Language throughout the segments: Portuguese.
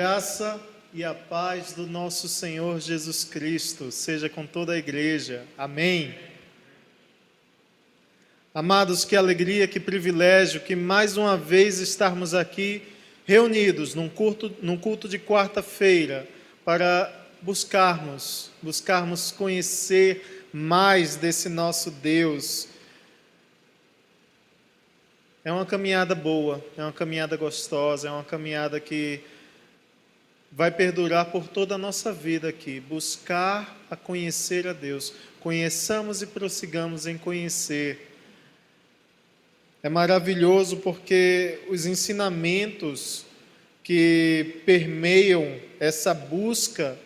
graça e a paz do nosso Senhor Jesus Cristo seja com toda a igreja. Amém. Amados, que alegria, que privilégio, que mais uma vez estarmos aqui reunidos num culto de quarta-feira para buscarmos conhecer mais desse nosso Deus. É uma caminhada boa, é uma caminhada gostosa, é uma caminhada que vai perdurar por toda a nossa vida aqui. Buscar a conhecer a Deus. Conheçamos e prossigamos em conhecer. É maravilhoso porque os ensinamentos que permeiam essa busca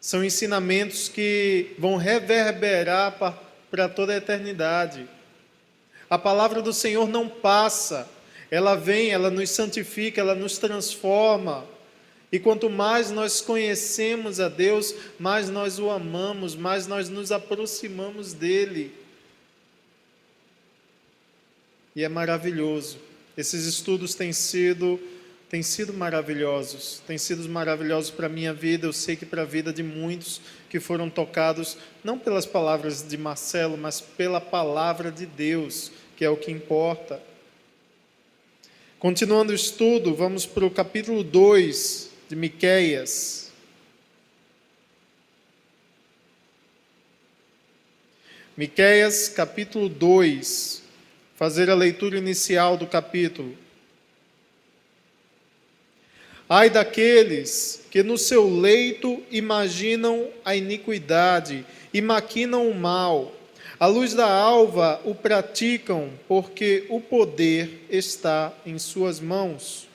são ensinamentos que vão reverberar para toda a eternidade. A palavra do Senhor não passa, ela vem, ela nos santifica, ela nos transforma. E quanto mais nós conhecemos a Deus, mais nós o amamos, mais nós nos aproximamos dele. E é maravilhoso. Esses estudos têm sido maravilhosos. Têm sido maravilhosos para a minha vida. Eu sei que para a vida de muitos que foram tocados, não pelas palavras de Marcelo, mas pela palavra de Deus, que é o que importa. Continuando o estudo, vamos para o capítulo 2 de Miqueias. Miqueias, capítulo 2. Fazer a leitura inicial do capítulo. Ai daqueles que no seu leito imaginam a iniquidade e maquinam o mal. À luz da alva o praticam, porque o poder está em suas mãos.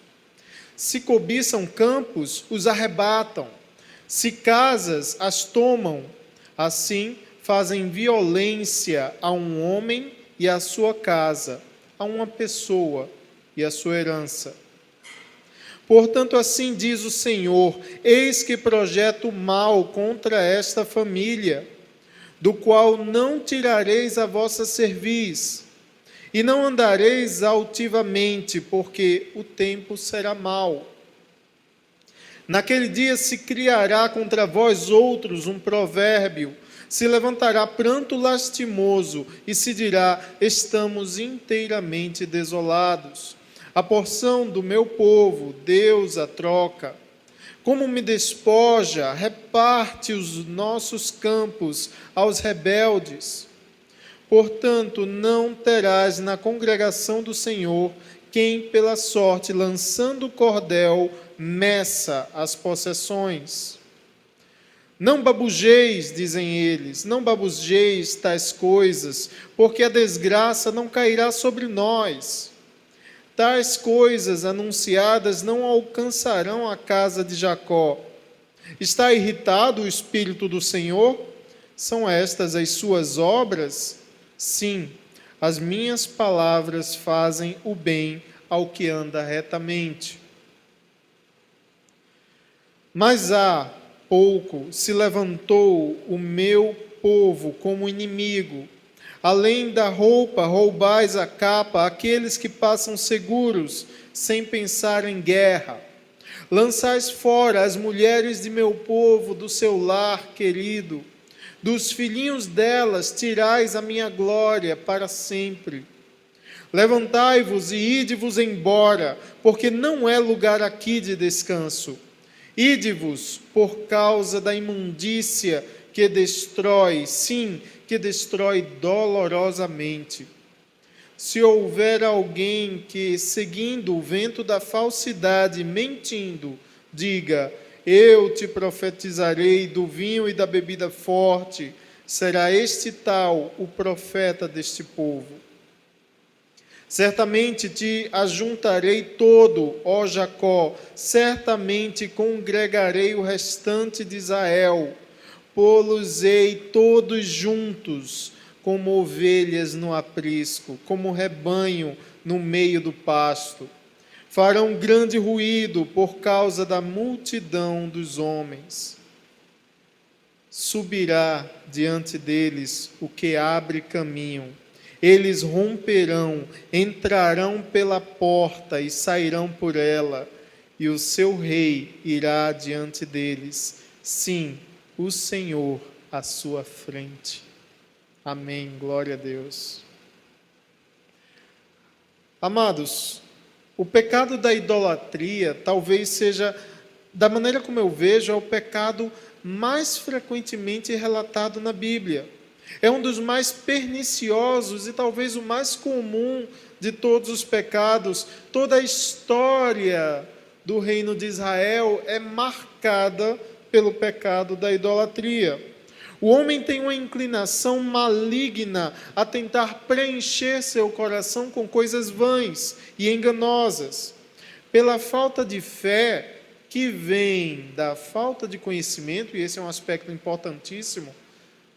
Se cobiçam campos, os arrebatam. Se casas, as tomam. Assim, fazem violência a um homem e a sua casa, a uma pessoa e a sua herança. Portanto, assim diz o Senhor: eis que projeto mal contra esta família, do qual não tirareis a vossa cerviz, e não andareis altivamente, porque o tempo será mau. Naquele dia se criará contra vós outros um provérbio, se levantará pranto lastimoso, e se dirá: estamos inteiramente desolados. A porção do meu povo, Deus a troca. Como me despoja, reparte os nossos campos aos rebeldes. Portanto, não terás na congregação do Senhor quem, pela sorte, lançando o cordel, meça as possessões. Não babujeis, dizem eles, não babujeis tais coisas, porque a desgraça não cairá sobre nós. Tais coisas anunciadas não alcançarão a casa de Jacó. Está irritado o Espírito do Senhor? São estas as suas obras? Sim, as minhas palavras fazem o bem ao que anda retamente. Mas há pouco se levantou o meu povo como inimigo. Além da roupa, roubais a capa àqueles que passam seguros, sem pensar em guerra. Lançais fora as mulheres de meu povo do seu lar querido. Dos filhinhos delas tirais a minha glória para sempre. Levantai-vos e ide-vos embora, porque não é lugar aqui de descanso. Ide-vos por causa da imundícia que destrói, sim, que destrói dolorosamente. Se houver alguém que, seguindo o vento da falsidade, mentindo, diga: eu te profetizarei do vinho e da bebida forte, será este tal o profeta deste povo. Certamente te ajuntarei todo, ó Jacó, certamente congregarei o restante de Israel, pô-los-ei todos juntos, como ovelhas no aprisco, como rebanho no meio do pasto. Farão grande ruído por causa da multidão dos homens. Subirá diante deles o que abre caminho. Eles romperão, entrarão pela porta e sairão por ela. e o seu rei irá diante deles. Sim, o Senhor à sua frente. Amém. Glória a Deus. Amados, o pecado da idolatria talvez seja, da maneira como eu vejo, é o pecado mais frequentemente relatado na Bíblia. É um dos mais perniciosos e talvez o mais comum de todos os pecados. Toda a história do reino de Israel é marcada pelo pecado da idolatria. O homem tem uma inclinação maligna a tentar preencher seu coração com coisas vãs e enganosas. Pela falta de fé que vem da falta de conhecimento, e esse é um aspecto importantíssimo.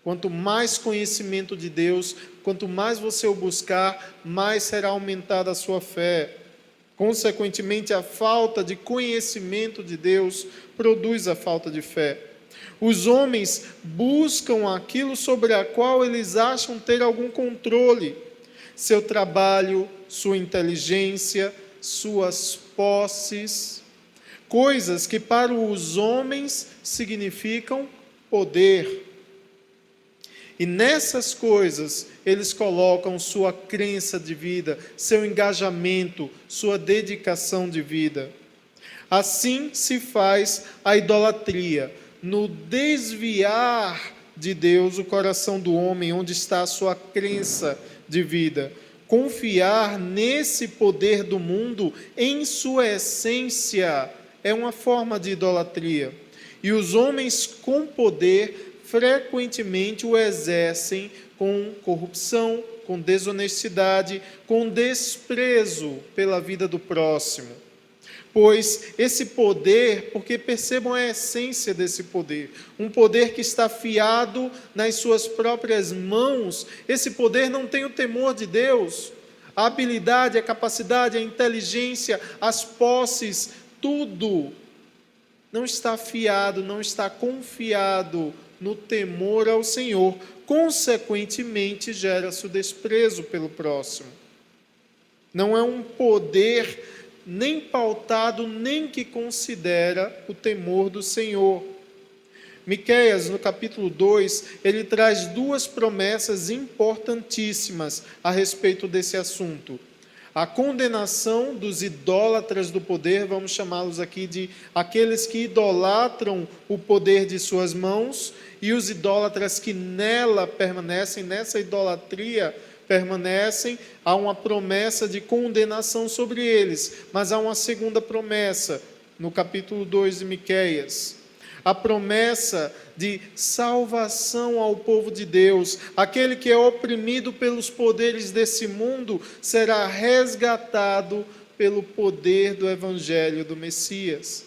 Quanto mais conhecimento de Deus, quanto mais você o buscar, mais será aumentada a sua fé. Consequentemente, a falta de conhecimento de Deus produz a falta de fé. Os homens buscam aquilo sobre a qual eles acham ter algum controle. Seu trabalho, sua inteligência, suas posses. Coisas que para os homens significam poder. E nessas coisas, eles colocam sua crença de vida, seu engajamento, sua dedicação de vida. Assim se faz a idolatria, no desviar de Deus o coração do homem, onde está a sua crença de vida. Confiar nesse poder do mundo, em sua essência, é uma forma de idolatria. E os homens com poder frequentemente o exercem com corrupção, com desonestidade, com desprezo pela vida do próximo. Pois esse poder, porque percebam a essência desse poder, um poder que está fiado nas suas próprias mãos, esse poder não tem o temor de Deus. A habilidade, a capacidade, a inteligência, as posses, tudo não está fiado, não está confiado no temor ao Senhor. Consequentemente, gera-se o desprezo pelo próximo. Não é um poder nem pautado, nem que considera o temor do Senhor. Miqueias, no capítulo 2, ele traz duas promessas importantíssimas a respeito desse assunto. A condenação dos idólatras do poder, vamos chamá-los aqui de aqueles que idolatram o poder de suas mãos, e os idólatras que nela permanecem, nessa idolatria permanecem. Há uma promessa de condenação sobre eles, mas há uma segunda promessa, no capítulo 2 de Miqueias. A promessa de salvação ao povo de Deus. Aquele que é oprimido pelos poderes desse mundo será resgatado pelo poder do Evangelho do Messias.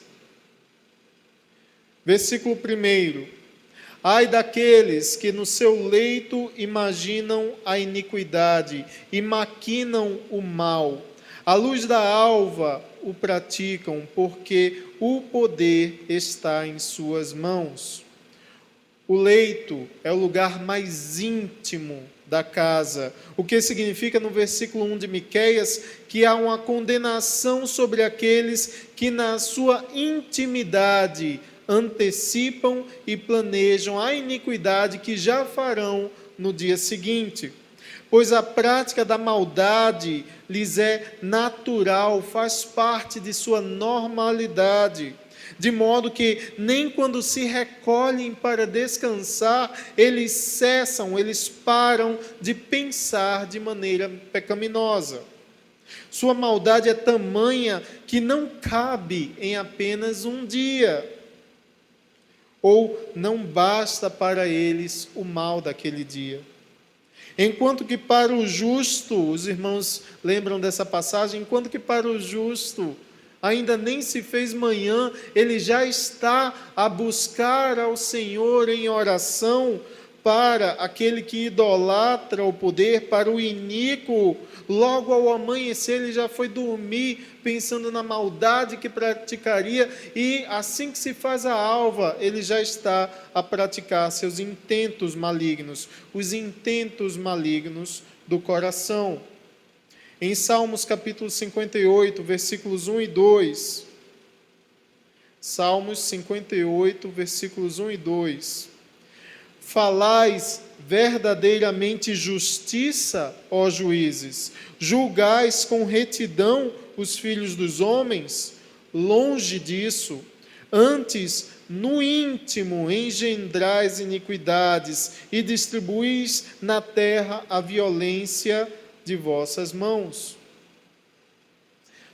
Versículo 1. Ai daqueles que no seu leito imaginam a iniquidade e maquinam o mal. À luz da alva o praticam, porque o poder está em suas mãos. O leito é o lugar mais íntimo da casa, o que significa no versículo 1 de Miqueias que há uma condenação sobre aqueles que na sua intimidade antecipam e planejam a iniquidade que já farão no dia seguinte. Pois a prática da maldade lhes é natural, faz parte de sua normalidade, de modo que nem quando se recolhem para descansar, eles cessam, eles param de pensar de maneira pecaminosa. Sua maldade é tamanha que não cabe em apenas um dia, ou não basta para eles o mal daquele dia. Enquanto que para o justo, os irmãos lembram dessa passagem, enquanto que para o justo ainda nem se fez manhã, ele já está a buscar ao Senhor em oração. Para aquele que idolatra o poder, para o iníquo, logo ao amanhecer ele já foi dormir pensando na maldade que praticaria, e assim que se faz a alva, ele já está a praticar seus intentos malignos, os intentos malignos do coração. Em Salmos capítulo 58, versículos 1 e 2, Salmos 58, versículos 1 e 2. Falais verdadeiramente justiça, ó juízes, julgais com retidão os filhos dos homens? Longe disso, antes no íntimo engendrais iniquidades e distribuís na terra a violência de vossas mãos.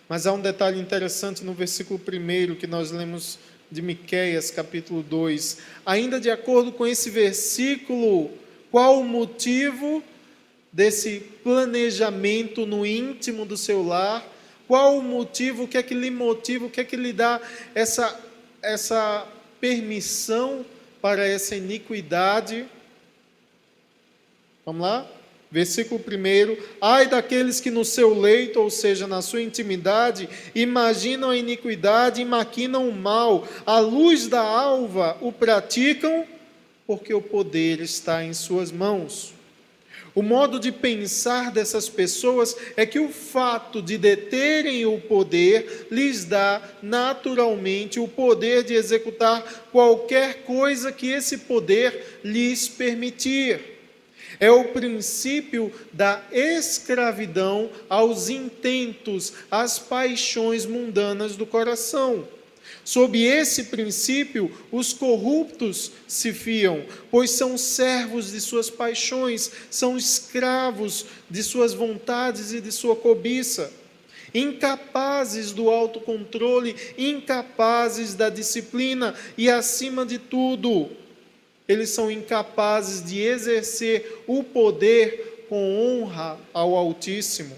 Mas há um detalhe interessante no versículo 1 que nós lemos de Miqueias, capítulo 2. Ainda de acordo com esse versículo, qual o motivo desse planejamento no íntimo do seu lar? Qual o motivo, o que é que lhe motiva, o que é que lhe dá essa permissão para essa iniquidade? Vamos lá? Versículo 1, ai daqueles que no seu leito, ou seja, na sua intimidade, imaginam a iniquidade e maquinam o mal, à luz da alva o praticam, porque o poder está em suas mãos. O modo de pensar dessas pessoas é que o fato de deterem o poder lhes dá naturalmente o poder de executar qualquer coisa que esse poder lhes permitir. É o princípio da escravidão aos intentos, às paixões mundanas do coração. Sob esse princípio, os corruptos se fiam, pois são servos de suas paixões, são escravos de suas vontades e de sua cobiça, incapazes do autocontrole, incapazes da disciplina e, acima de tudo, eles são incapazes de exercer o poder com honra ao Altíssimo.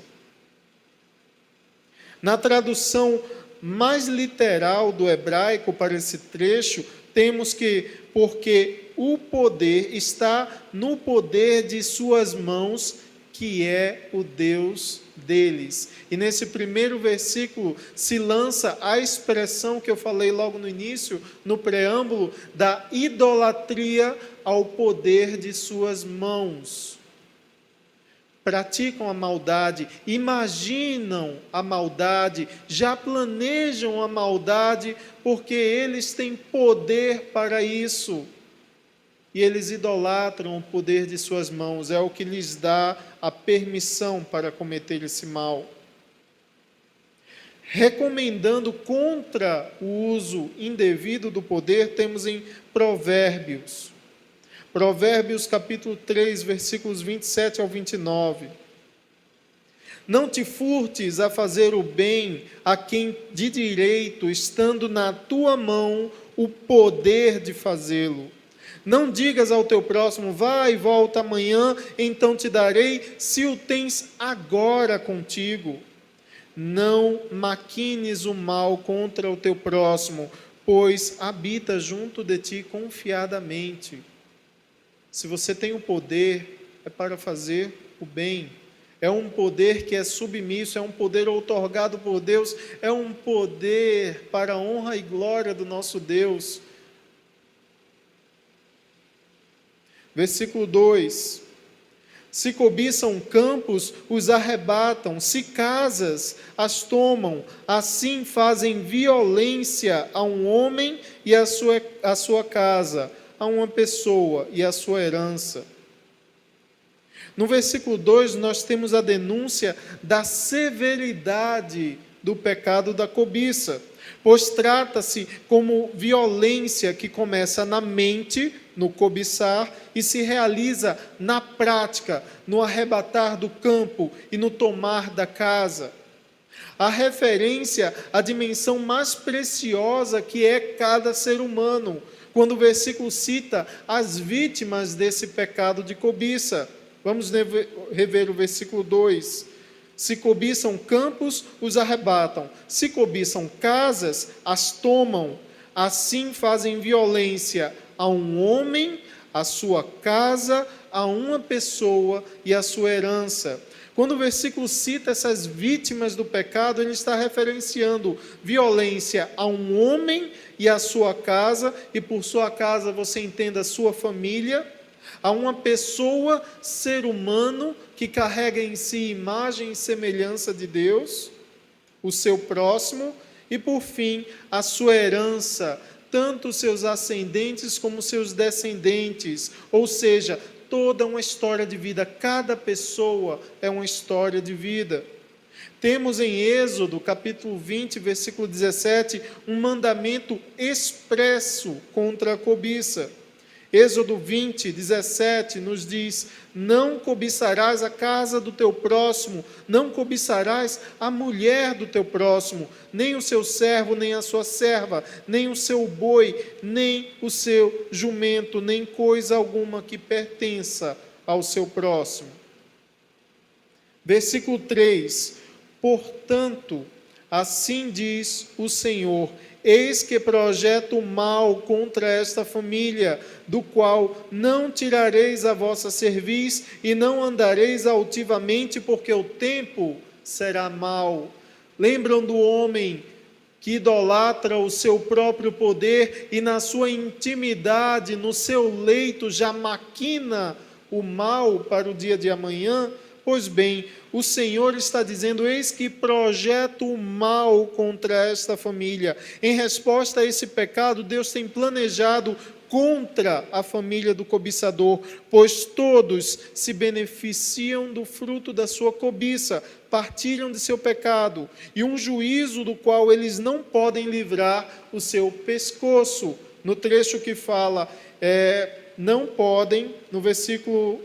Na tradução mais literal do hebraico para esse trecho, temos que, porque o poder está no poder de suas mãos, que é o Deus deles. E nesse primeiro versículo se lança a expressão que eu falei logo no início, no preâmbulo, da idolatria ao poder de suas mãos. Praticam a maldade, imaginam a maldade, já planejam a maldade, porque eles têm poder para isso. E eles idolatram o poder de suas mãos, é o que lhes dá a permissão para cometer esse mal. Recomendando contra o uso indevido do poder, temos em Provérbios. Provérbios capítulo 3, versículos 27 ao 29. Não te furtes a fazer o bem a quem de direito, estando na tua mão o poder de fazê-lo. Não digas ao teu próximo, vai e volta amanhã, então te darei, se o tens agora contigo. Não maquines o mal contra o teu próximo, pois habita junto de ti confiadamente. Se você tem o poder, é para fazer o bem. É um poder que é submisso, é um poder outorgado por Deus, é um poder para a honra e glória do nosso Deus. Versículo 2: se cobiçam campos, os arrebatam, se casas, as tomam, assim fazem violência a um homem e a sua casa, a uma pessoa e a sua herança. No versículo 2, nós temos a denúncia da severidade do pecado da cobiça, pois trata-se como violência que começa na mente, no cobiçar, e se realiza na prática, no arrebatar do campo e no tomar da casa. A referência à dimensão mais preciosa que é cada ser humano, quando o versículo cita as vítimas desse pecado de cobiça. Vamos rever o versículo 2. Se cobiçam campos, os arrebatam. Se cobiçam casas, as tomam. Assim fazem violência a um homem, a sua casa, a uma pessoa e a sua herança. Quando o versículo cita essas vítimas do pecado, ele está referenciando violência a um homem e a sua casa, e por sua casa você entenda a sua família, a uma pessoa, ser humano, que carrega em si imagem e semelhança de Deus, o seu próximo, e por fim, a sua herança, tanto seus ascendentes como seus descendentes, ou seja, toda uma história de vida, cada pessoa é uma história de vida. Temos em Êxodo, capítulo 20, versículo 17, um mandamento expresso contra a cobiça. Êxodo 20, 17 nos diz: não cobiçarás a casa do teu próximo, não cobiçarás a mulher do teu próximo, nem o seu servo, nem a sua serva, nem o seu boi, nem o seu jumento, nem coisa alguma que pertença ao seu próximo. Versículo 3: portanto, assim diz o Senhor: eis que projeto mal contra esta família, do qual não tirareis a vossa cerviz, e não andareis altivamente, porque o tempo será mau. Lembram do homem que idolatra o seu próprio poder e na sua intimidade, no seu leito, já maquina o mal para o dia de amanhã? Pois bem, o Senhor está dizendo: eis que projeto o mal contra esta família. Em resposta a esse pecado, Deus tem planejado contra a família do cobiçador, pois todos se beneficiam do fruto da sua cobiça, partilham de seu pecado, e um juízo do qual eles não podem livrar o seu pescoço. No trecho que fala, não podem, no versículo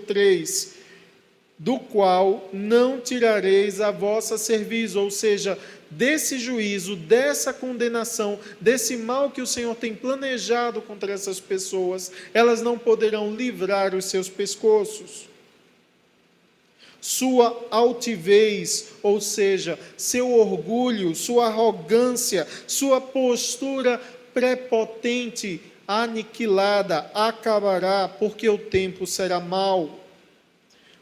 3, do qual não tirareis a vossa cerviz, ou seja, desse juízo, dessa condenação, desse mal que o Senhor tem planejado contra essas pessoas, elas não poderão livrar os seus pescoços. Sua altivez, ou seja, seu orgulho, sua arrogância, sua postura prepotente, aniquilada, acabará, porque o tempo será mau.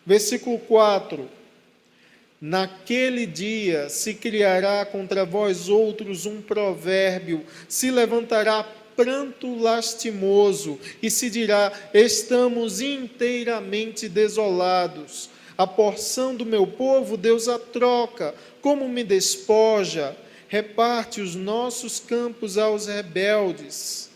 Versículo 4: naquele dia se criará contra vós outros um provérbio, se levantará pranto lastimoso, e se dirá: estamos inteiramente desolados. A porção do meu povo Deus a troca, como me despoja, reparte os nossos campos aos rebeldes.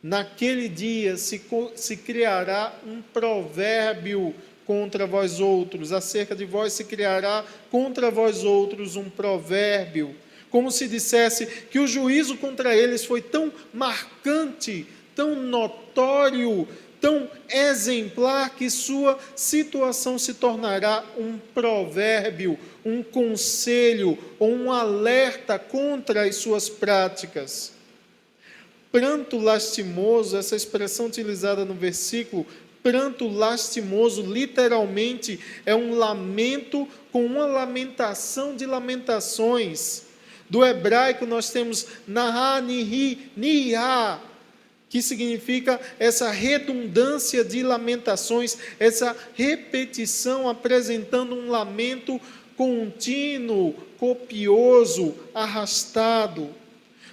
Naquele dia se criará um provérbio contra vós outros, acerca de vós se criará contra vós outros um provérbio, como se dissesse que o juízo contra eles foi tão marcante, tão notório, tão exemplar, que sua situação se tornará um provérbio, um conselho ou um alerta contra as suas práticas. Pranto lastimoso, essa expressão utilizada no versículo, pranto lastimoso, literalmente é um lamento com uma lamentação de lamentações. Do hebraico nós temos naha, nihi, niha, que significa essa redundância de lamentações, essa repetição apresentando um lamento contínuo, copioso, arrastado.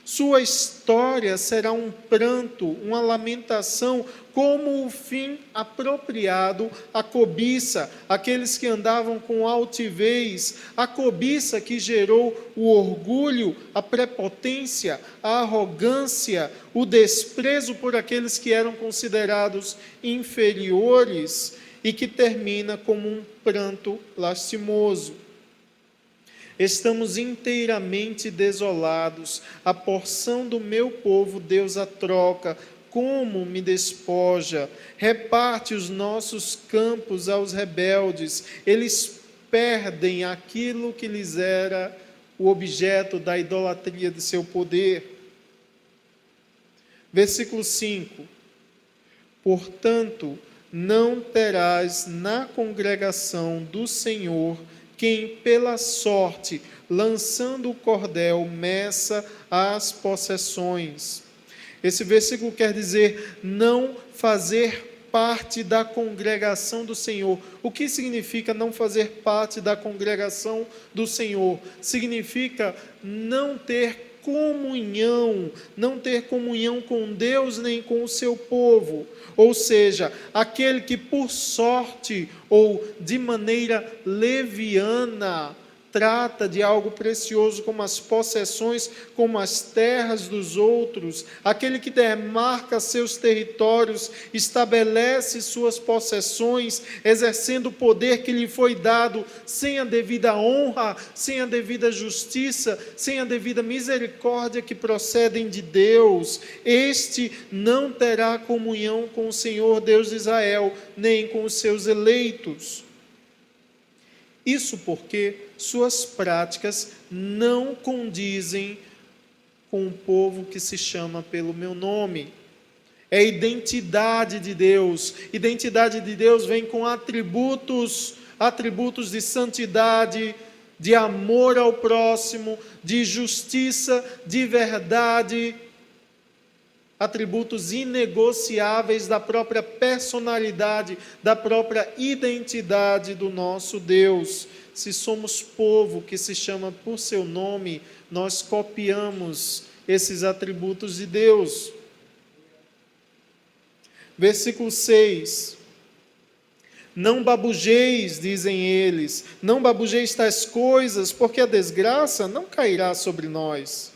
Sua história será um pranto, uma lamentação, como o fim apropriado à cobiça, aqueles que andavam com altivez, a cobiça que gerou o orgulho, a prepotência, a arrogância, o desprezo por aqueles que eram considerados inferiores, e que termina como um pranto lastimoso. Estamos inteiramente desolados, a porção do meu povo Deus a troca, como me despoja, reparte os nossos campos aos rebeldes, eles perdem aquilo que lhes era o objeto da idolatria de seu poder. Versículo 5: portanto, não terás na congregação do Senhor quem pela sorte, lançando o cordel, meça as possessões. Esse versículo quer dizer não fazer parte da congregação do Senhor. O que significa não fazer parte da congregação do Senhor? Significa não ter comunhão com Deus nem com o seu povo. Ou seja, aquele que por sorte ou de maneira leviana trata de algo precioso como as possessões, como as terras dos outros, aquele que demarca seus territórios, estabelece suas possessões, exercendo o poder que lhe foi dado, sem a devida honra, sem a devida justiça, sem a devida misericórdia que procedem de Deus, este não terá comunhão com o Senhor Deus de Israel, nem com os seus eleitos. Isso porque suas práticas não condizem com o povo que se chama pelo meu nome. É a identidade de Deus. Identidade de Deus vem com atributos de santidade, de amor ao próximo, de justiça, de verdade, atributos inegociáveis da própria personalidade, da própria identidade do nosso Deus. Se somos povo que se chama por seu nome, nós copiamos esses atributos de Deus. Versículo 6. Não babujeis, dizem eles, não babujeis tais coisas, porque a desgraça não cairá sobre nós.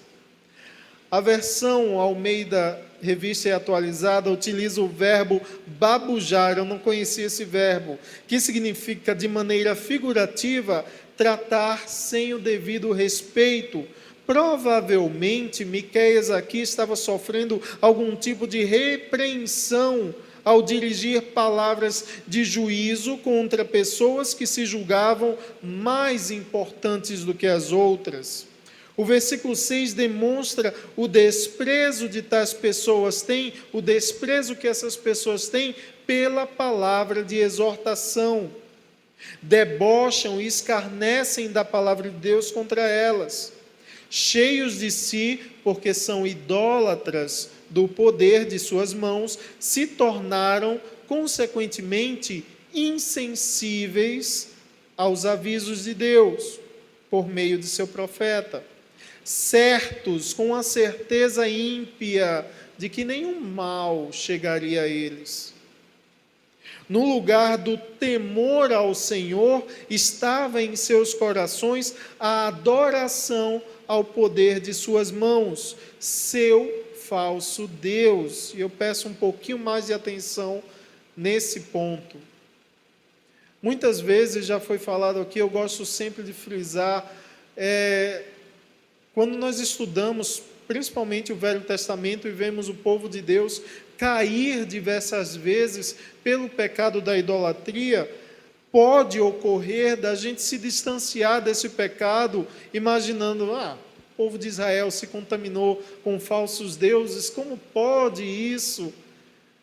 A versão Almeida Revista e Atualizada utiliza o verbo babujar, eu não conhecia esse verbo, que significa, de maneira figurativa, tratar sem o devido respeito. Provavelmente, Miqueias aqui estava sofrendo algum tipo de repreensão ao dirigir palavras de juízo contra pessoas que se julgavam mais importantes do que as outras. O versículo 6 demonstra o desprezo de tais pessoas têm, o desprezo que essas pessoas têm pela palavra de exortação. Debocham e escarnecem da palavra de Deus contra elas. Cheios de si, porque são idólatras do poder de suas mãos, se tornaram, consequentemente, insensíveis aos avisos de Deus, por meio de seu profeta. Certos, com a certeza ímpia de que nenhum mal chegaria a eles. No lugar do temor ao Senhor, estava em seus corações a adoração ao poder de suas mãos, seu falso Deus. E eu peço um pouquinho mais de atenção nesse ponto. Muitas vezes já foi falado aqui, eu gosto sempre de frisar, quando nós estudamos, principalmente o Velho Testamento, e vemos o povo de Deus cair diversas vezes pelo pecado da idolatria, pode ocorrer da gente se distanciar desse pecado, imaginando, o povo de Israel se contaminou com falsos deuses, como pode isso?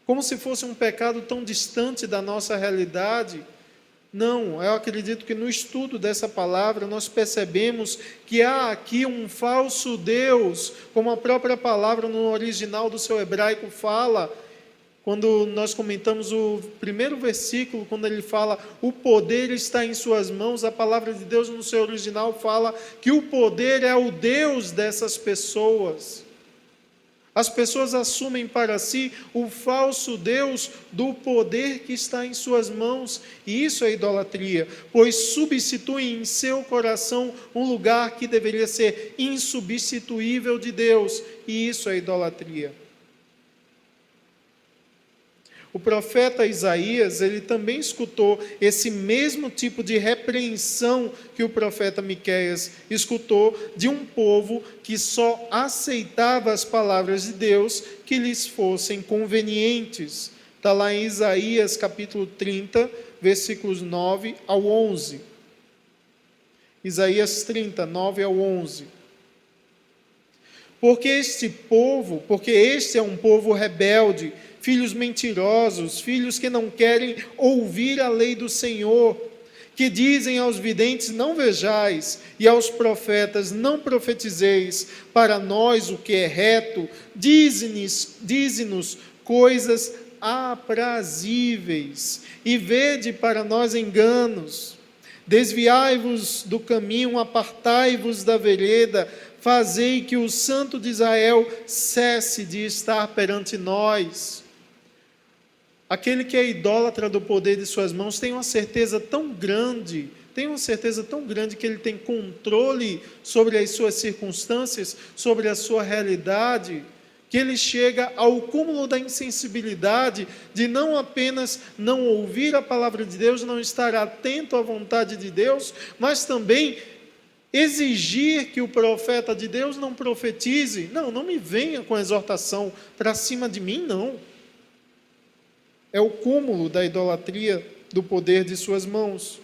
Como se fosse um pecado tão distante da nossa realidade. Não, eu acredito que no estudo dessa palavra nós percebemos que há aqui um falso Deus, como a própria palavra no original do seu hebraico fala, quando nós comentamos o primeiro versículo, quando ele fala, o poder está em suas mãos, a palavra de Deus no seu original fala que o poder é o Deus dessas pessoas. As pessoas assumem para si o falso Deus do poder que está em suas mãos, e isso é idolatria, pois substituem em seu coração um lugar que deveria ser insubstituível de Deus, e isso é idolatria. O profeta Isaías, ele também escutou esse mesmo tipo de repreensão que o profeta Miqueias escutou de um povo que só aceitava as palavras de Deus que lhes fossem convenientes. Está lá em Isaías capítulo 30, versículos 9 ao 11. Isaías 30, 9 ao 11. Porque este é um povo rebelde, filhos mentirosos, filhos que não querem ouvir a lei do Senhor, que dizem aos videntes, não vejais, e aos profetas, não profetizeis, para nós o que é reto, dize-nos coisas aprazíveis, e vede para nós enganos. Desviai-vos do caminho, apartai-vos da vereda, fazei que o Santo de Israel cesse de estar perante nós. Aquele que é idólatra do poder de suas mãos tem uma certeza tão grande tem uma certeza tão grande que ele tem controle sobre as suas circunstâncias, sobre a sua realidade, que ele chega ao cúmulo da insensibilidade de não apenas não ouvir a palavra de Deus, não estar atento à vontade de Deus, mas também exigir que o profeta de Deus não profetize. Não me venha com exortação para cima de mim, não. É o cúmulo da idolatria do poder de suas mãos.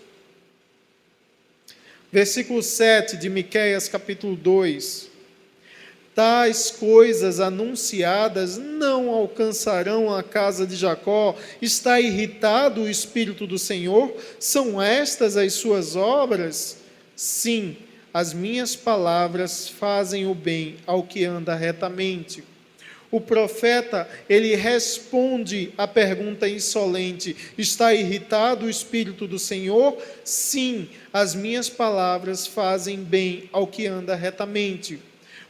Versículo 7 de Miqueias, capítulo 2. Tais coisas anunciadas não alcançarão a casa de Jacó. Está irritado o Espírito do Senhor? São estas as suas obras? Sim, as minhas palavras fazem o bem ao que anda retamente. O profeta, ele responde à pergunta insolente: está irritado o Espírito do Senhor? Sim, as minhas palavras fazem bem ao que anda retamente.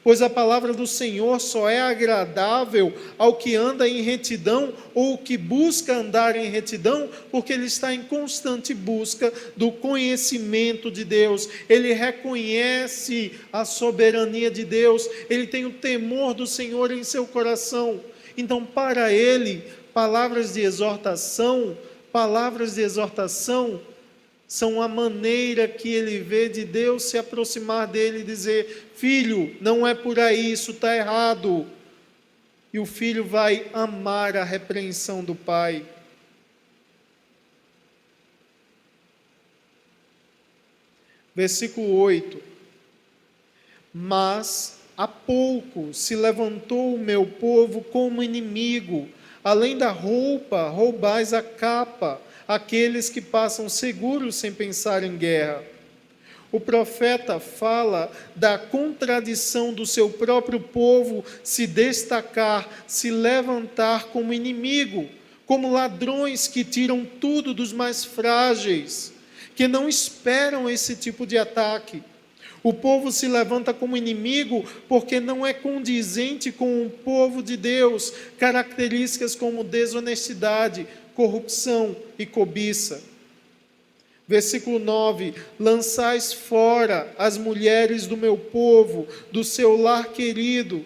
Pois a palavra do Senhor só é agradável ao que anda em retidão, ou que busca andar em retidão, porque ele está em constante busca do conhecimento de Deus. Ele reconhece a soberania de Deus, ele tem o temor do Senhor em seu coração. Então, para ele, palavras de exortação são a maneira que ele vê de Deus se aproximar dele e dizer: filho, não é por aí, isso está errado. E o filho vai amar a repreensão do pai. Versículo 8. Mas há pouco se levantou o meu povo como inimigo, além da roupa, roubais a capa, aqueles que passam seguros sem pensar em guerra. O profeta fala da contradição do seu próprio povo se destacar, se levantar como inimigo, como ladrões que tiram tudo dos mais frágeis, que não esperam esse tipo de ataque. O povo se levanta como inimigo porque não é condizente com o povo de Deus, características como desonestidade, corrupção e cobiça. Versículo 9: lançais fora as mulheres do meu povo, do seu lar querido,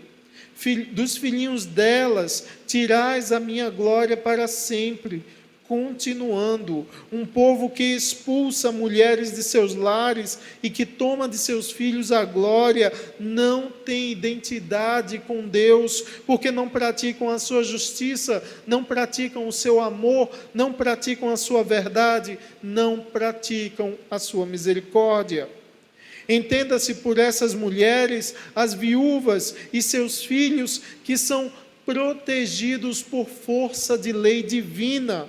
dos filhinhos delas, tirais a minha glória para sempre. Continuando, um povo que expulsa mulheres de seus lares e que toma de seus filhos a glória, não tem identidade com Deus, porque não praticam a sua justiça, não praticam o seu amor, não praticam a sua verdade, não praticam a sua misericórdia. Entenda-se por essas mulheres, as viúvas e seus filhos, que são protegidos por força de lei divina.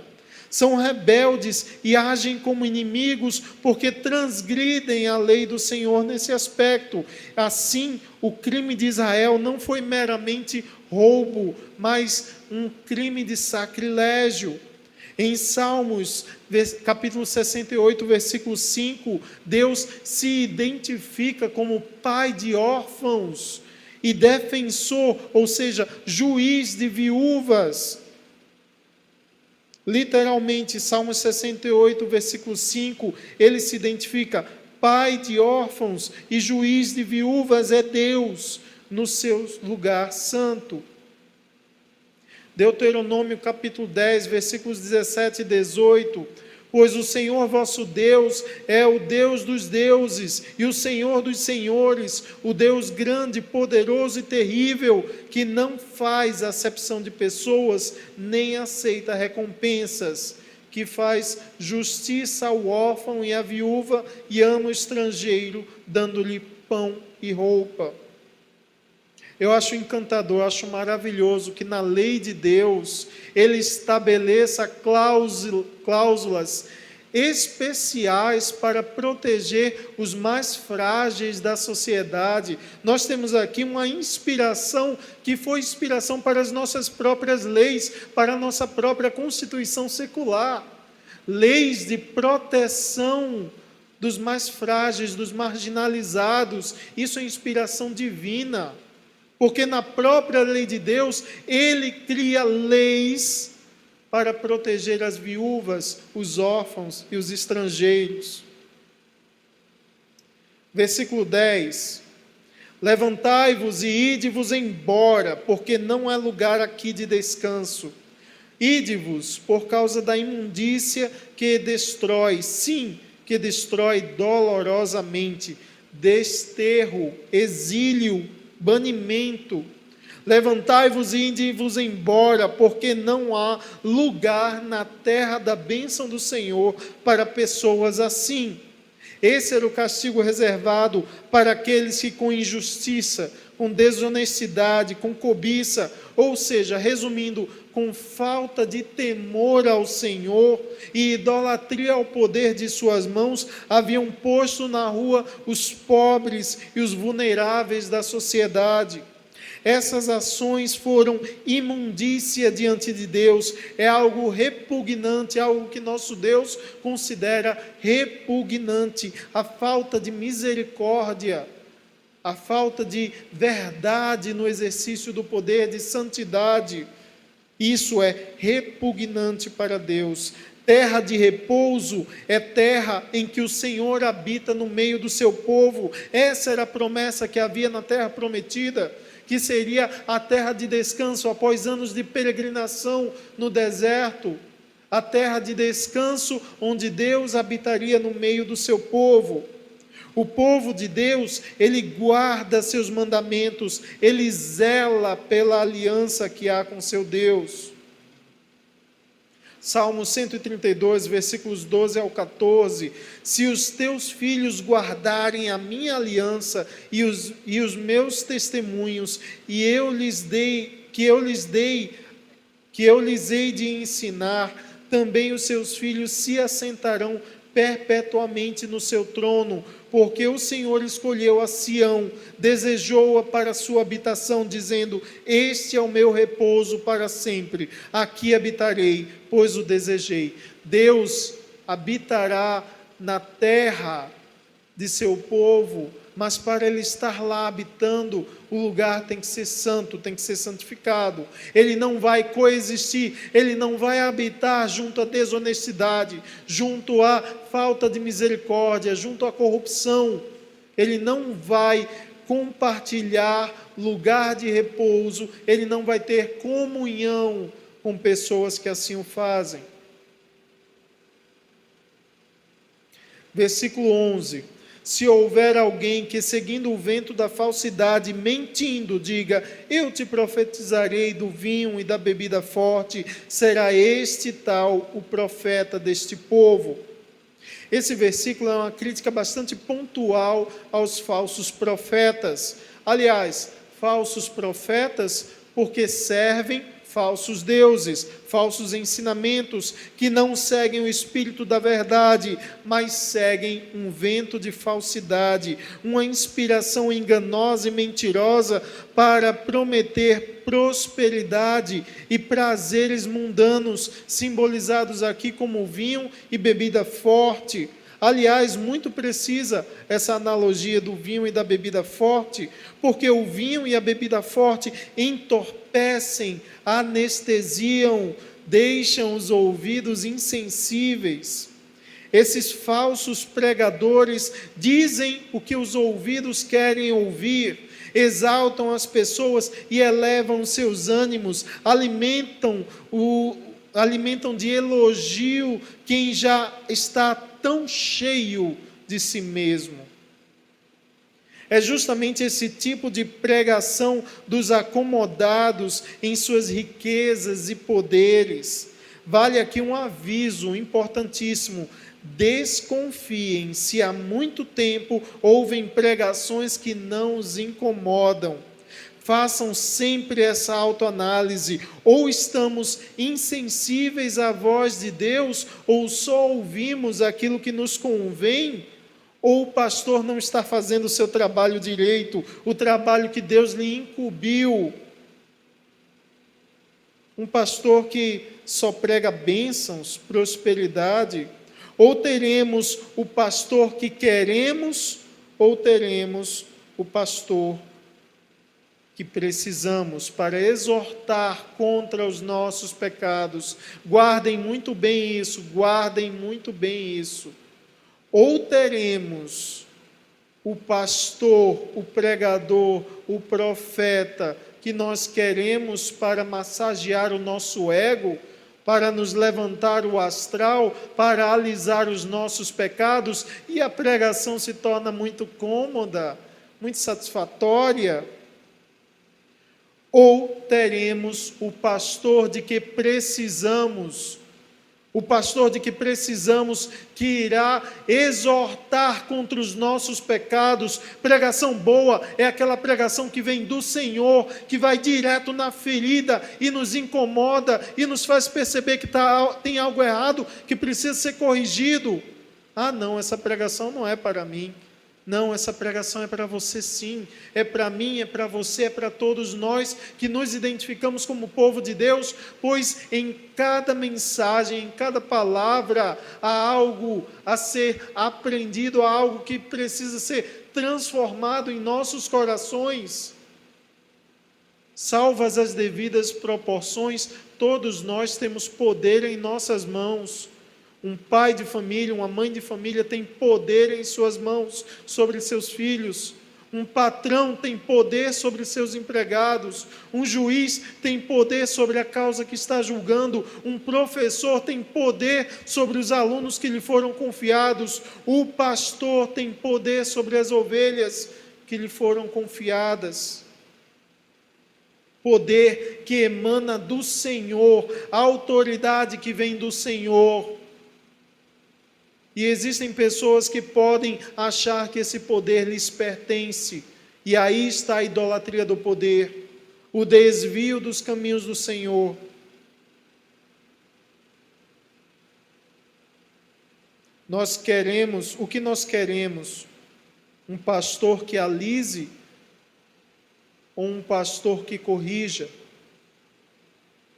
São rebeldes e agem como inimigos porque transgridem a lei do Senhor nesse aspecto. Assim, o crime de Israel não foi meramente roubo, mas um crime de sacrilégio. Em Salmos, capítulo 68, versículo 5, Deus se identifica como pai de órfãos e defensor, ou seja, juiz de viúvas. Literalmente, Salmo 68, versículo 5, ele se identifica: pai de órfãos e juiz de viúvas é Deus, no seu lugar santo. Deuteronômio capítulo 10, versículos 17 e 18: pois o Senhor vosso Deus é o Deus dos deuses e o Senhor dos senhores, o Deus grande, poderoso e terrível, que não faz acepção de pessoas, nem aceita recompensas, que faz justiça ao órfão e à viúva e ama o estrangeiro, dando-lhe pão e roupa. Eu acho encantador, eu acho maravilhoso que na lei de Deus ele estabeleça cláusulas especiais para proteger os mais frágeis da sociedade. Nós temos aqui uma inspiração que foi inspiração para as nossas próprias leis, para a nossa própria Constituição secular. Leis de proteção dos mais frágeis, dos marginalizados. Isso é inspiração divina. Porque na própria lei de Deus, ele cria leis para proteger as viúvas, os órfãos e os estrangeiros. Versículo 10. Levantai-vos e ide-vos embora, porque não há lugar aqui de descanso. Ide-vos por causa da imundícia que destrói, sim, que destrói dolorosamente, desterro, exílio, banimento. Levantai-vos e ide-vos embora, porque não há lugar na terra da bênção do Senhor para pessoas assim. Esse era o castigo reservado para aqueles que com injustiça, com desonestidade, com cobiça, ou seja, resumindo, com falta de temor ao Senhor e idolatria ao poder de suas mãos, haviam posto na rua os pobres e os vulneráveis da sociedade. Essas ações foram imundícia diante de Deus, é algo repugnante, algo que nosso Deus considera repugnante. A falta de misericórdia, a falta de verdade no exercício do poder, de santidade, isso é repugnante para Deus. Terra de repouso é terra em que o Senhor habita no meio do seu povo. Essa era a promessa que havia na terra prometida, que seria a terra de descanso após anos de peregrinação no deserto, a terra de descanso onde Deus habitaria no meio do seu povo. O povo de Deus, ele guarda seus mandamentos, ele zela pela aliança que há com seu Deus. Salmo 132, versículos 12 ao 14. Se os teus filhos guardarem a minha aliança e os meus testemunhos, que eu lhes hei de ensinar, também os seus filhos se assentarão perpetuamente no seu trono, porque o Senhor escolheu a Sião, desejou-a para a sua habitação, dizendo: este é o meu repouso para sempre, aqui habitarei, pois o desejei. Deus habitará na terra de seu povo, mas para ele estar lá habitando, o lugar tem que ser santo, tem que ser santificado. Ele não vai coexistir, ele não vai habitar junto à desonestidade, junto à falta de misericórdia, junto à corrupção. Ele não vai compartilhar lugar de repouso, ele não vai ter comunhão com pessoas que assim o fazem. Versículo 11. Se houver alguém que, seguindo o vento da falsidade, mentindo, diga: eu te profetizarei do vinho e da bebida forte, será este tal o profeta deste povo. Esse versículo é uma crítica bastante pontual aos falsos profetas. Aliás, falsos profetas porque servem falsos deuses, falsos ensinamentos, que não seguem o espírito da verdade, mas seguem um vento de falsidade, uma inspiração enganosa e mentirosa para prometer prosperidade e prazeres mundanos, simbolizados aqui como vinho e bebida forte. Aliás, muito precisa essa analogia do vinho e da bebida forte, porque o vinho e a bebida forte entorpecem, anestesiam, deixam os ouvidos insensíveis. Esses falsos pregadores dizem o que os ouvidos querem ouvir, exaltam as pessoas e elevam seus ânimos, alimentam de elogio quem já está tão cheio de si mesmo. É justamente esse tipo de pregação dos acomodados em suas riquezas e poderes. Vale aqui um aviso importantíssimo: desconfiem se há muito tempo ouvem pregações que não os incomodam. Façam sempre essa autoanálise: ou estamos insensíveis à voz de Deus, ou só ouvimos aquilo que nos convém, ou o pastor não está fazendo o seu trabalho direito, o trabalho que Deus lhe incumbiu. Um pastor que só prega bênçãos, prosperidade, ou teremos o pastor que queremos, ou teremos o pastor que precisamos para exortar contra os nossos pecados. Guardem muito bem isso, guardem muito bem isso. Ou teremos o pastor, o pregador, o profeta que nós queremos para massagear o nosso ego, para nos levantar o astral, para alisar os nossos pecados, e a pregação se torna muito cômoda, muito satisfatória. Ou teremos o pastor de que precisamos, que irá exortar contra os nossos pecados. Pregação boa é aquela pregação que vem do Senhor, que vai direto na ferida e nos incomoda e nos faz perceber que tem algo errado, que precisa ser corrigido. Ah, não, essa pregação não é para mim. Não, essa pregação é para você sim, é para mim, é para você, é para todos nós que nos identificamos como povo de Deus, pois em cada mensagem, em cada palavra, há algo a ser aprendido, há algo que precisa ser transformado em nossos corações. Salvas as devidas proporções, todos nós temos poder em nossas mãos. Um pai de família, uma mãe de família tem poder em suas mãos sobre seus filhos. Um patrão tem poder sobre seus empregados. Um juiz tem poder sobre a causa que está julgando. Um professor tem poder sobre os alunos que lhe foram confiados. O pastor tem poder sobre as ovelhas que lhe foram confiadas. Poder que emana do Senhor, a autoridade que vem do Senhor. E existem pessoas que podem achar que esse poder lhes pertence. E aí está a idolatria do poder, o desvio dos caminhos do Senhor. O que nós queremos? Um pastor que alise ou um pastor que corrija,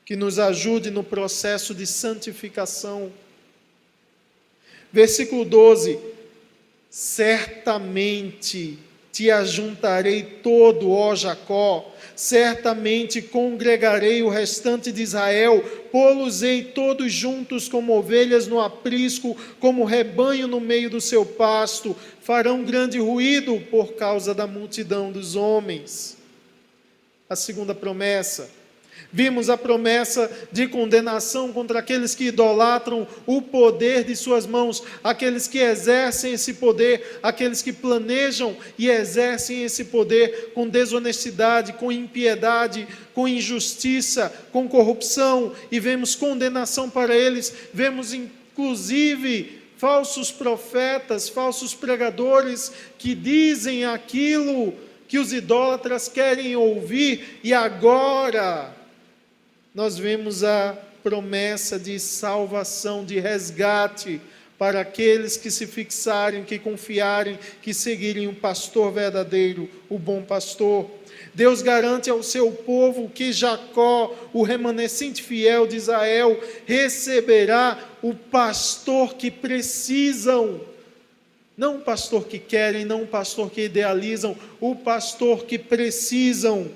que nos ajude no processo de santificação? Versículo 12: certamente te ajuntarei todo, ó Jacó, certamente congregarei o restante de Israel, pô-los-ei todos juntos como ovelhas no aprisco, como rebanho no meio do seu pasto, farão grande ruído por causa da multidão dos homens. A segunda promessa. Vimos a promessa de condenação contra aqueles que idolatram o poder de suas mãos, aqueles que exercem esse poder, aqueles que planejam e exercem esse poder com desonestidade, com impiedade, com injustiça, com corrupção, e vemos condenação para eles. Vemos inclusive falsos profetas, falsos pregadores que dizem aquilo que os idólatras querem ouvir, e agora nós vemos a promessa de salvação, de resgate, para aqueles que se fixarem, que confiarem, que seguirem o pastor verdadeiro, o bom pastor. Deus garante ao seu povo que Jacó, o remanescente fiel de Israel, receberá o pastor que precisam. Não o pastor que querem, não o pastor que idealizam, o pastor que precisam.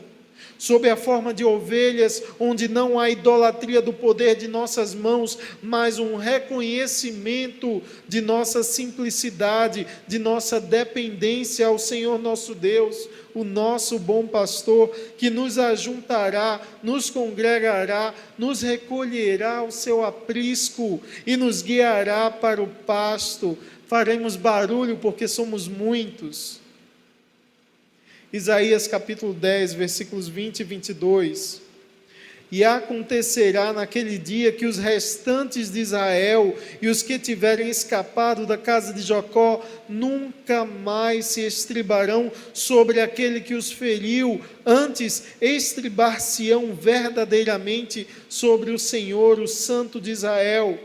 Sob a forma de ovelhas, onde não há idolatria do poder de nossas mãos, mas um reconhecimento de nossa simplicidade, de nossa dependência ao Senhor nosso Deus, o nosso bom pastor, que nos ajuntará, nos congregará, nos recolherá ao seu aprisco e nos guiará para o pasto. Faremos barulho porque somos muitos. Isaías capítulo 10, versículos 20 e 22. E acontecerá naquele dia que os restantes de Israel e os que tiverem escapado da casa de Jacó nunca mais se estribarão sobre aquele que os feriu, antes estribar-se-ão verdadeiramente sobre o Senhor, o Santo de Israel.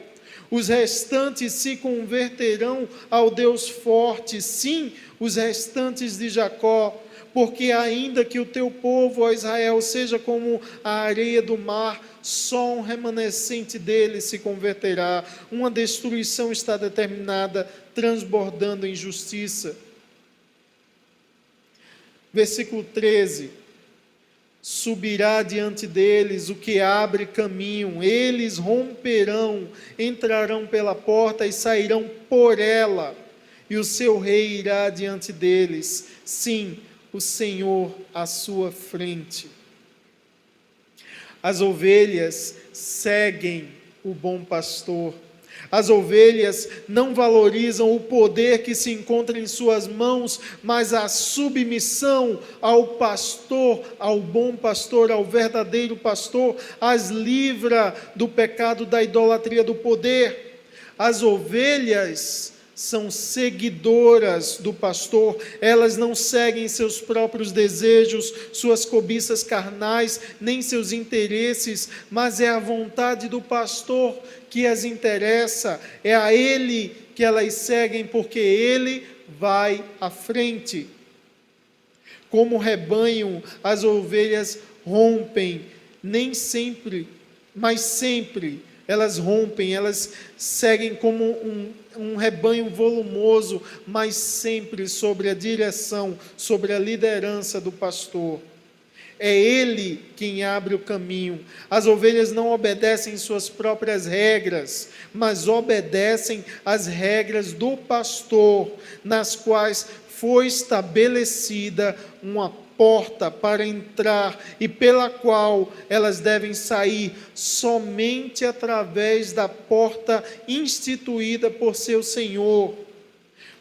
Os restantes se converterão ao Deus forte, sim, os restantes de Jacó, porque ainda que o teu povo, ó Israel, seja como a areia do mar, só um remanescente dele se converterá. Uma destruição está determinada, transbordando em justiça. Versículo 13. Subirá diante deles o que abre caminho, eles romperão, entrarão pela porta e sairão por ela. e o seu rei irá diante deles. Sim, o Senhor à sua frente. As ovelhas seguem o bom pastor. As ovelhas não valorizam o poder que se encontra em suas mãos, mas a submissão ao pastor, ao bom pastor, ao verdadeiro pastor, as livra do pecado da idolatria do poder. As ovelhas são seguidoras do pastor, elas não seguem seus próprios desejos, suas cobiças carnais, nem seus interesses, mas é a vontade do pastor que as interessa, é a ele que elas seguem, porque ele vai à frente. Como rebanho, as ovelhas rompem, nem sempre, mas sempre elas rompem, elas seguem como um rebanho volumoso, mas sempre sobre a direção, sobre a liderança do pastor. É ele quem abre o caminho. As ovelhas não obedecem suas próprias regras, mas obedecem às regras do pastor, nas quais foi estabelecida uma porta para entrar e pela qual elas devem sair somente através da porta instituída por seu Senhor.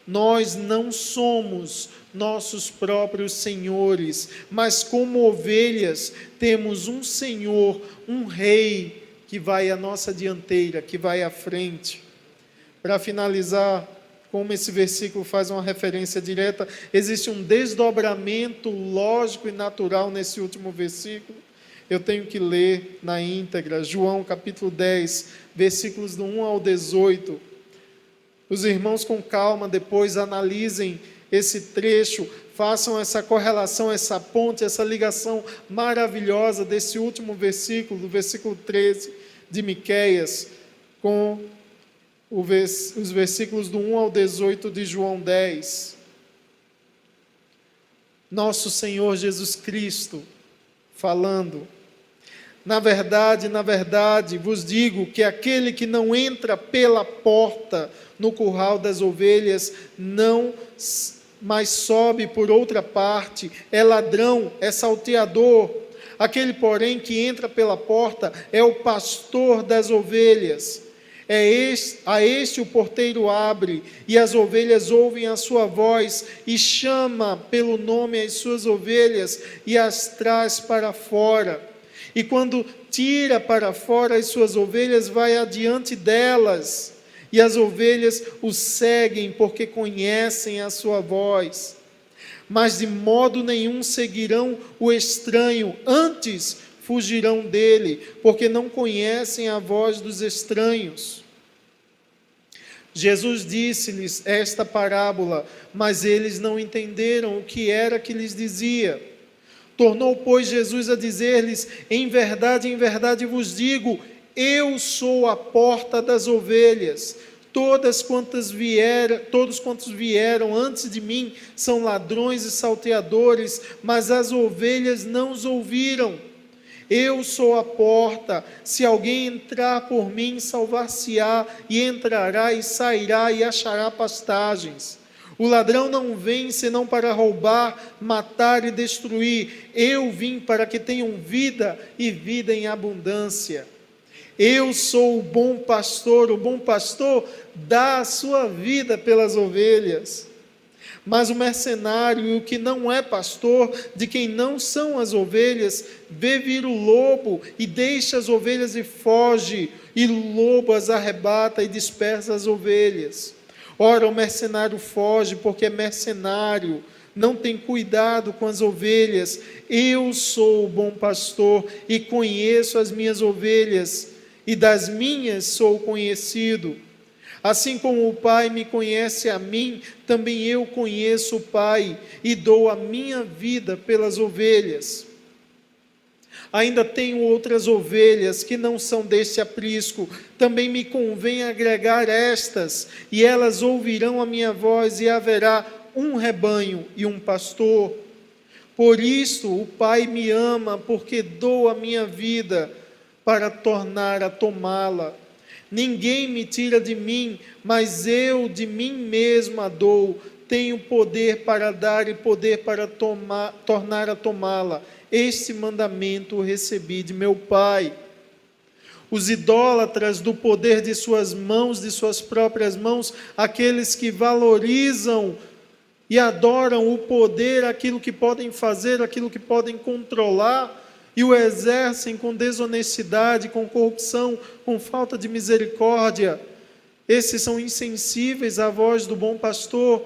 Nós não somos nossos próprios senhores, mas como ovelhas temos um Senhor, um Rei que vai à nossa dianteira, que vai à frente. Para finalizar, como esse versículo faz uma referência direta, existe um desdobramento lógico e natural nesse último versículo. Eu tenho que ler na íntegra, João capítulo 10, versículos do 1 ao 18. Os irmãos com calma depois analisem esse trecho, façam essa correlação, essa ponte, essa ligação maravilhosa desse último versículo, do versículo 13 de Miqueias, com os versículos do 1 ao 18 de João 10. Nosso Senhor Jesus Cristo falando: na verdade, vos digo que aquele que não entra pela porta no curral das ovelhas, não mais sobe por outra parte, é ladrão, é salteador. Aquele, porém, que entra pela porta é o pastor das ovelhas. A este o porteiro abre, e as ovelhas ouvem a sua voz, e chama pelo nome as suas ovelhas, e as traz para fora. E quando tira para fora as suas ovelhas, vai adiante delas, e as ovelhas o seguem, porque conhecem a sua voz. Mas de modo nenhum seguirão o estranho, antes fugirão dele, porque não conhecem a voz dos estranhos. Jesus disse-lhes esta parábola, mas eles não entenderam o que era que lhes dizia. Tornou, pois, Jesus a dizer-lhes: em verdade vos digo, eu sou a porta das ovelhas. Todos quantos vieram antes de mim são ladrões e salteadores, mas as ovelhas não os ouviram. Eu sou a porta, se alguém entrar por mim, salvar-se-á, e entrará e sairá e achará pastagens. O ladrão não vem senão para roubar, matar e destruir. Eu vim para que tenham vida e vida em abundância. Eu sou o bom pastor dá a sua vida pelas ovelhas. Mas o mercenário e o que não é pastor, de quem não são as ovelhas, vê vir o lobo e deixa as ovelhas e foge, e o lobo as arrebata e dispersa as ovelhas. Ora, o mercenário foge porque é mercenário, não tem cuidado com as ovelhas. Eu sou o bom pastor e conheço as minhas ovelhas, e das minhas sou conhecido. Assim como o Pai me conhece a mim, também eu conheço o Pai, e dou a minha vida pelas ovelhas. Ainda tenho outras ovelhas que não são deste aprisco, também me convém agregar estas, e elas ouvirão a minha voz, e haverá um rebanho e um pastor. Por isso o Pai me ama, porque dou a minha vida para tornar a tomá-la. Ninguém me tira de mim, mas eu de mim mesmo a dou. Tenho poder para dar e poder para tornar a tomá-la. Este mandamento recebi de meu Pai. Os idólatras do poder de suas mãos, de suas próprias mãos, aqueles que valorizam e adoram o poder, aquilo que podem fazer, aquilo que podem controlar, e o exercem com desonestidade, com corrupção, com falta de misericórdia. Esses são insensíveis à voz do bom pastor.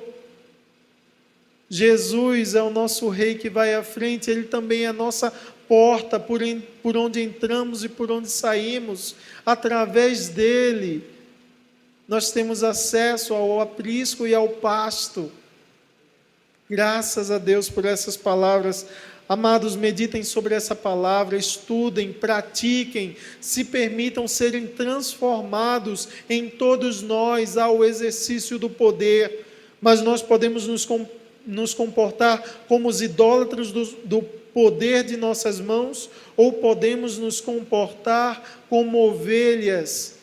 Jesus é o nosso Rei que vai à frente, Ele também é a nossa porta por onde entramos e por onde saímos. Através dEle, nós temos acesso ao aprisco e ao pasto. Graças a Deus por essas palavras. Amados, meditem sobre essa palavra, estudem, pratiquem, se permitam serem transformados em todos nós ao exercício do poder. Mas nós podemos nos comportar como os idólatras do poder de nossas mãos, ou podemos nos comportar como ovelhas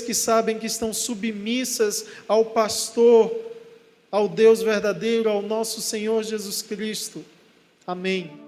que sabem que estão submissas ao pastor, ao Deus verdadeiro, ao nosso Senhor Jesus Cristo. Amém.